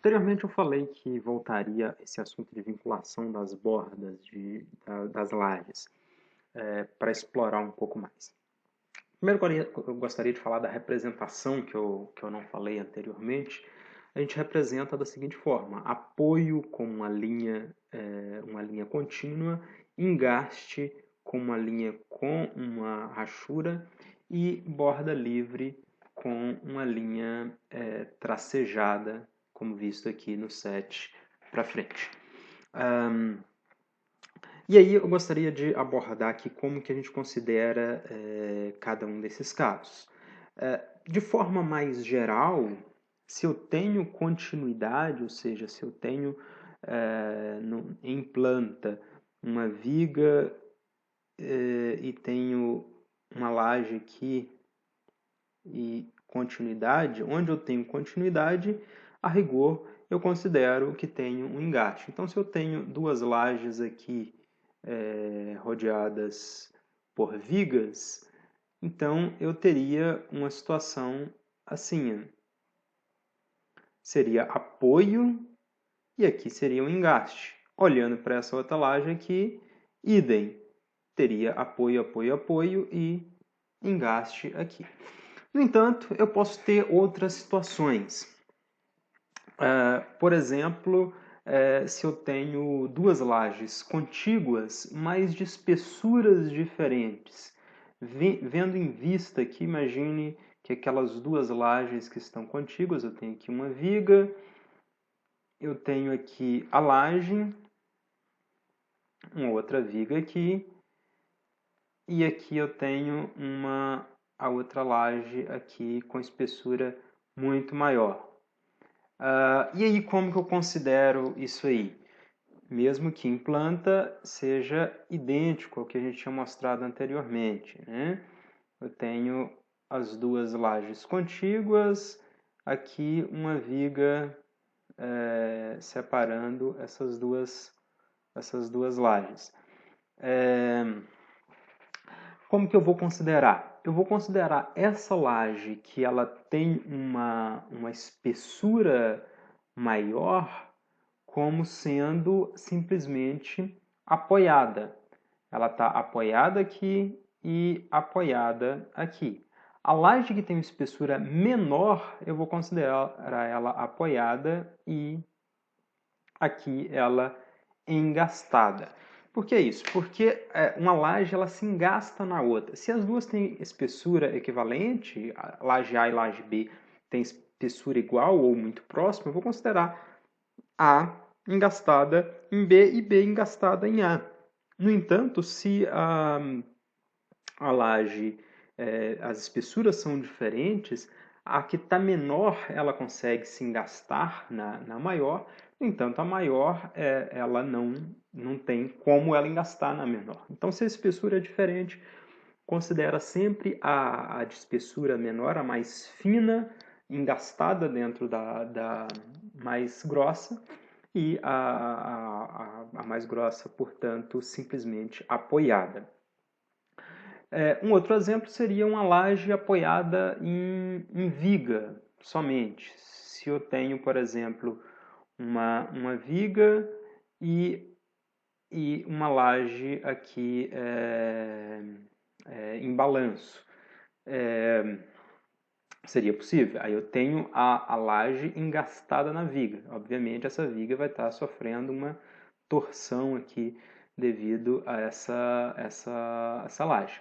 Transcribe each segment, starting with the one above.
Anteriormente eu falei que voltaria a esse assunto de vinculação das bordas das lajes, para explorar um pouco mais. Primeiro eu gostaria de falar da representação que eu não falei anteriormente. A gente representa da seguinte forma: apoio com uma linha contínua, engaste com uma linha com uma rachura e borda livre com uma linha tracejada, como visto aqui no set para frente. E aí eu gostaria de abordar aqui como que a gente considera cada um desses casos. De forma mais geral, se eu tenho continuidade, ou seja, se eu tenho em planta uma viga e tenho uma laje aqui e continuidade, onde eu tenho continuidade, a rigor eu considero que tenho um engaste. Então, se eu tenho duas lajes aqui rodeadas por vigas, então eu teria uma situação assim. Seria apoio e aqui seria um engaste. Olhando para essa outra laje aqui, idem. Teria apoio, apoio, apoio e engaste aqui. No entanto, eu posso ter outras situações. Por exemplo, se eu tenho duas lajes contíguas, mas de espessuras diferentes. Vendo em vista aqui, imagine que aquelas duas lajes que estão contíguas, eu tenho aqui uma viga, eu tenho aqui a laje, uma outra viga aqui, e aqui eu tenho a outra laje aqui com espessura muito maior. E aí, como que eu considero isso aí? Mesmo que em planta seja idêntico ao que a gente tinha mostrado anteriormente, né? Eu tenho as duas lajes contíguas, aqui uma viga separando essas duas lajes. Como que eu vou considerar? Eu vou considerar essa laje que ela tem uma espessura maior como sendo simplesmente apoiada. Ela está apoiada aqui e apoiada aqui. A laje que tem uma espessura menor, eu vou considerar ela apoiada e aqui ela engastada. Por que isso? Porque uma laje ela se engasta na outra. Se as duas têm espessura equivalente, a laje A e laje B têm espessura igual ou muito próxima, eu vou considerar A engastada em B e B engastada em A. No entanto, se a laje, as espessuras são diferentes, a que está menor ela consegue se engastar na maior, no entanto a maior ela não tem como ela engastar na menor. Então se a espessura é diferente, considera sempre a de espessura menor, a mais fina, engastada dentro da mais grossa, e a mais grossa, portanto, simplesmente apoiada. Um outro exemplo seria uma laje apoiada em viga somente. Se eu tenho, por exemplo, uma viga e uma laje aqui em balanço. Seria possível. Aí eu tenho a laje engastada na viga. Obviamente essa viga vai estar sofrendo uma torção aqui devido a essa laje.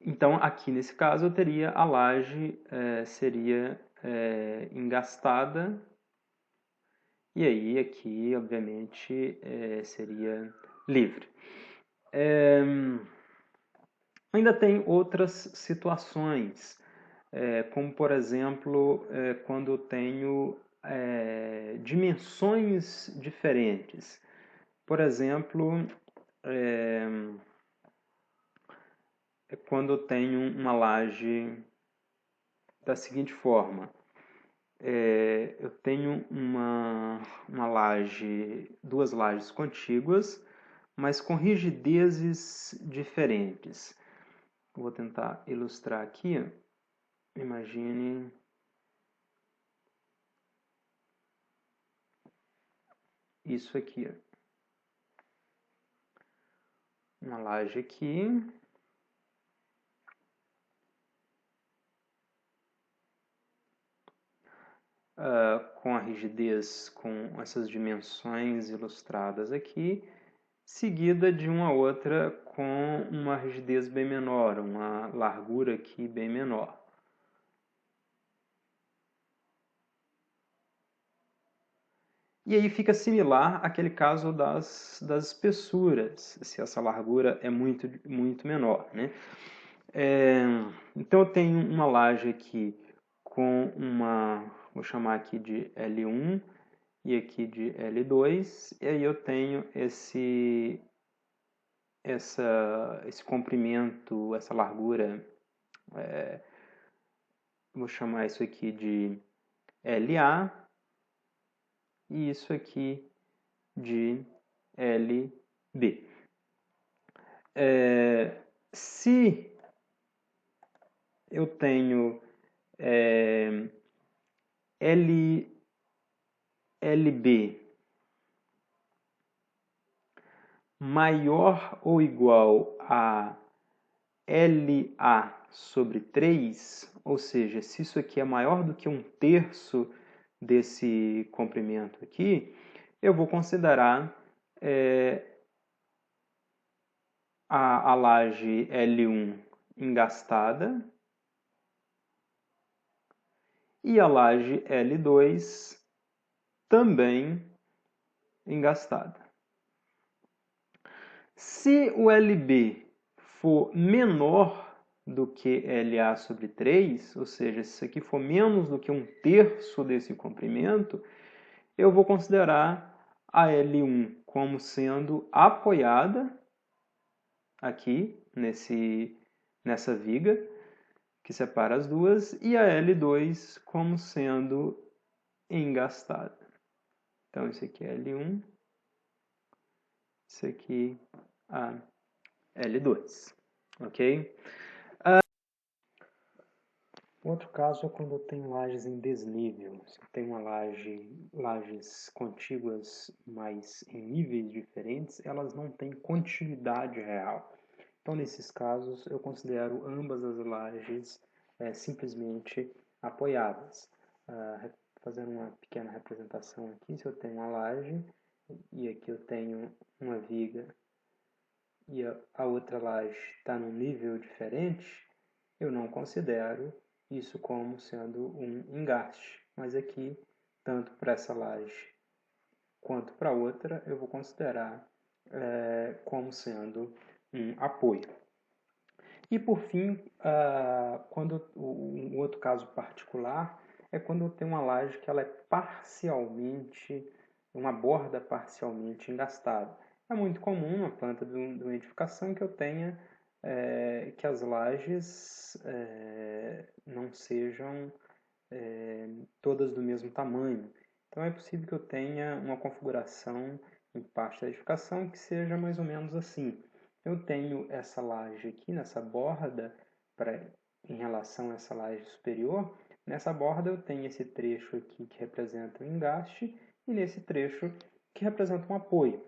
Então, aqui nesse caso, eu teria a laje seria engastada, e aí aqui, obviamente, seria livre. Ainda tem outras situações, como, por exemplo, quando eu tenho dimensões diferentes. Por exemplo, quando eu tenho uma laje da seguinte forma. Eu tenho duas lajes contíguas, mas com rigidezes diferentes. Vou tentar ilustrar aqui. Imagine isso aqui. Uma laje aqui. Com a rigidez, com essas dimensões ilustradas aqui, seguida de uma outra com uma rigidez bem menor, uma largura aqui bem menor. E aí fica similar àquele caso das espessuras, se essa largura é muito menor, né? Então eu tenho uma laje aqui com uma, vou chamar aqui de L1 e aqui de L2, e aí eu tenho esse comprimento, essa largura, vou chamar isso aqui de LA e isso aqui de LB. Se eu tenho LB maior ou igual a LA sobre 3, ou seja, se isso aqui é maior do que 1/3 desse comprimento aqui, eu vou considerar a laje L1 engastada e a laje L2 também engastada. Se o LB for menor do que LA sobre 3, ou seja, se isso aqui for menos do que 1/3 desse comprimento, eu vou considerar a L1 como sendo apoiada aqui nessa viga que separa as duas e a L2 como sendo engastada. Então, isso aqui é L1, isso aqui a L2, ok? Outro caso é quando eu tenho lajes em desnível. Se eu tenho lajes contíguas, mas em níveis diferentes, elas não têm continuidade real. Então, nesses casos, eu considero ambas as lajes simplesmente apoiadas. Fazendo uma pequena representação aqui, se eu tenho uma laje e aqui eu tenho uma viga e a outra laje está num nível diferente, eu não considero isso como sendo um engaste. Mas aqui, tanto para essa laje quanto para a outra, eu vou considerar como sendo um apoio. E por fim, um outro caso particular é quando eu tenho uma laje que ela é parcialmente, uma borda parcialmente engastada. É muito comum na planta de uma edificação que eu tenha que as lajes não sejam todas do mesmo tamanho. Então é possível que eu tenha uma configuração em parte da edificação que seja mais ou menos assim. Eu tenho essa laje aqui, nessa borda, em relação a essa laje superior. Nessa borda eu tenho esse trecho aqui que representa o engaste e nesse trecho que representa um apoio.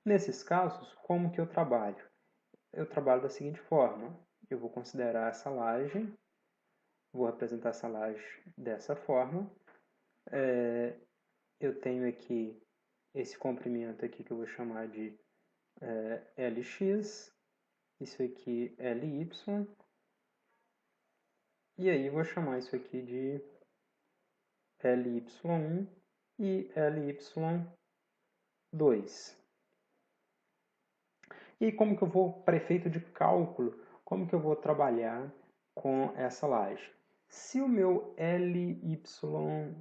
Nesses casos, como que eu trabalho? Eu trabalho da seguinte forma. Eu vou considerar essa laje, vou representar essa laje dessa forma. Eu tenho aqui esse comprimento aqui que eu vou chamar de LX, isso aqui LY, e aí vou chamar isso aqui de LY1 e LY2. E como que eu vou, para efeito de cálculo, como que eu vou trabalhar com essa laje? Se o meu LY1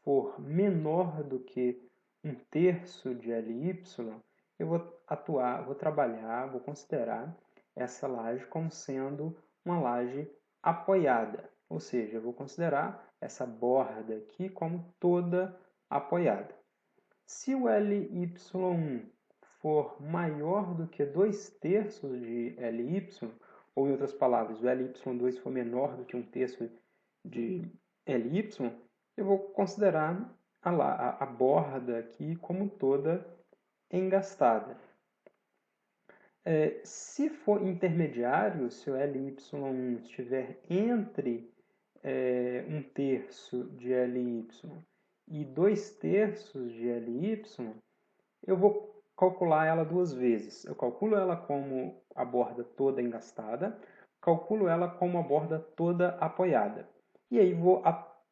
for menor do que 1/3 de LY, eu vou trabalhar, vou considerar essa laje como sendo uma laje apoiada. Ou seja, eu vou considerar essa borda aqui como toda apoiada. Se o LY1 for maior do que 2/3 de LY, ou em outras palavras, o LY2 for menor do que 1/3 de LY, eu vou considerar a borda aqui como toda engastada. Se for intermediário, se o LY1 estiver entre 1/3 de LY e 2/3 de LY, eu vou calcular ela duas vezes. Eu calculo ela como a borda toda engastada, calculo ela como a borda toda apoiada. E aí vou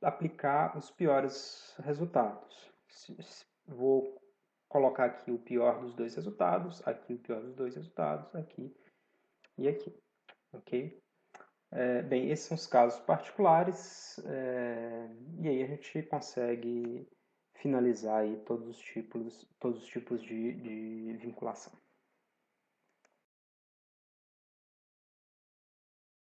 aplicar os piores resultados. Vou colocar aqui o pior dos dois resultados, aqui o pior dos dois resultados, aqui e aqui. Ok? Bem, esses são os casos particulares, e aí a gente consegue finalizar aí todos os tipos de vinculação.